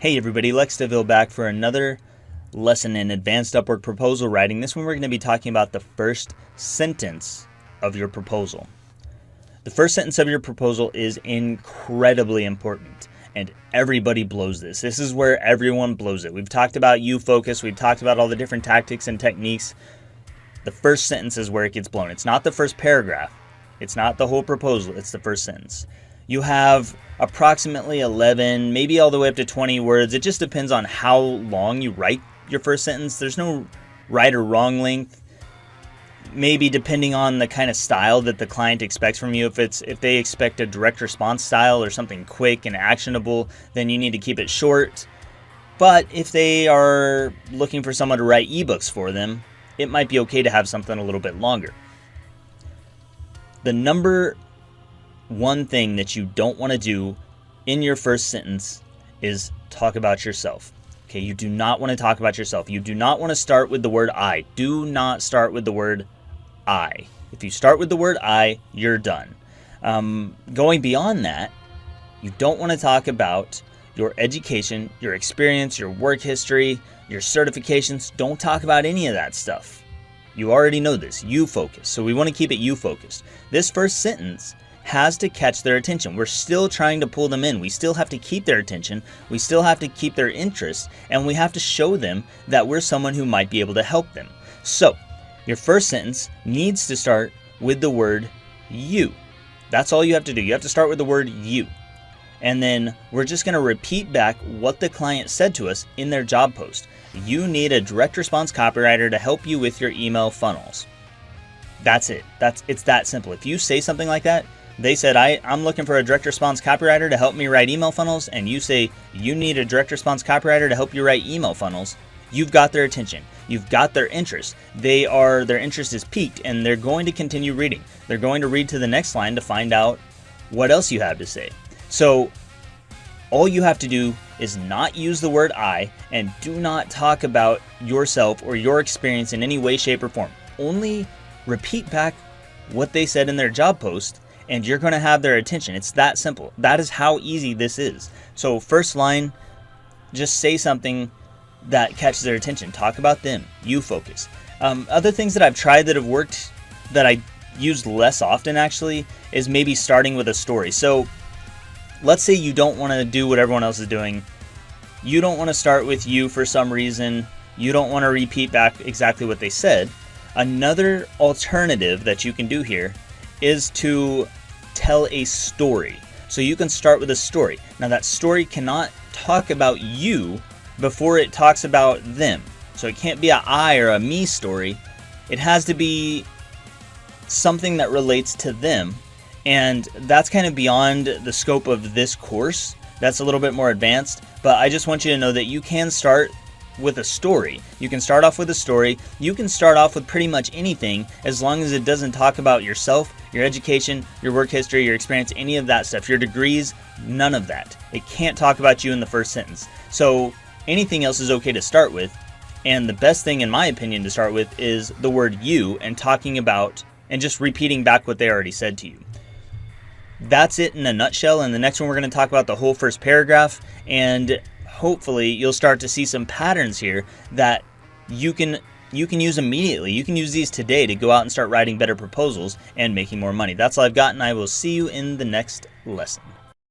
Hey everybody, Lex DeVille back for another lesson in advanced Upwork proposal writing. This one we're going to be talking about the first sentence of your proposal. The first sentence of your proposal is incredibly important, and everybody blows this. This is where everyone blows it. We've talked about you focus, we've talked about all the different tactics and techniques. The first sentence is where it gets blown. It's not the first paragraph. It's not the whole proposal. It's the first sentence. You have approximately 11, maybe all the way up to 20 words. It just depends on how long you write your first sentence. There's no right or wrong length. Maybe depending on the kind of style that the client expects from you. If they expect a direct response style or something quick and actionable, then you need to keep it short. But if they are looking for someone to write ebooks for them, it might be okay to have something a little bit longer. The number one thing that you don't want to do in your first sentence is talk about yourself. Okay, you do not want to talk about yourself. You do not want to start with the word I. Do not start with the word I. If you start with the word I, you're done. Going beyond that, you don't want to talk about your education, your experience, your work history, your certifications. Don't talk about any of that stuff. You already know this. You focus. So we want to keep it you focused. This first sentence has to catch their attention. We're still trying to pull them in. We still have to keep their attention. We still have to keep their interest, and we have to show them that we're someone who might be able to help them. So your first sentence needs to start with the word you. That's all you have to do. You have to start with the word you. And then we're just going to repeat back what the client said to us in their job post. You need a direct response copywriter to help you with your email funnels. That's it. It's that simple. If you say something like that, they said, I'm looking for a direct response copywriter to help me write email funnels, and you say, you need a direct response copywriter to help you write email funnels, you've got their attention. You've got their interest. Their interest is piqued, and they're going to continue reading. They're going to read to the next line to find out what else you have to say. So all you have to do is not use the word I, and do not talk about yourself or your experience in any way, shape, or form. Only repeat back what they said in their job post, and you're going to have their attention. It's that simple. That is how easy this is. So first line, just say something that catches their attention. Talk about them. You focus. Other things that I've tried that have worked, that I use less often actually, is maybe starting with a story. So let's say you don't want to do what everyone else is doing. You don't want to start with you for some reason. You don't want to repeat back exactly what they said. Another alternative that you can do here is to tell a story. So you can start with a story. Now that story cannot talk about you before it talks about them. So it can't be a I or a me story. It has to be something that relates to them. And that's kind of beyond the scope of this course. That's a little bit more advanced. But I just want you to know that you can start with a story. You can start off with a story. You can start off with pretty much anything as long as it doesn't talk about yourself, your education, your work history, your experience, any of that stuff, your degrees, none of that. It can't talk about you in the first sentence. So anything else is okay to start with. And the best thing, in my opinion, to start with is the word you, and talking about and just repeating back what they already said to you. That's it in a nutshell. And the next one, we're going to talk about the whole first paragraph, and hopefully you'll start to see some patterns here that you can use immediately. You can use these today to go out and start writing better proposals and making more money. That's all I've got, and I will see you in the next lesson.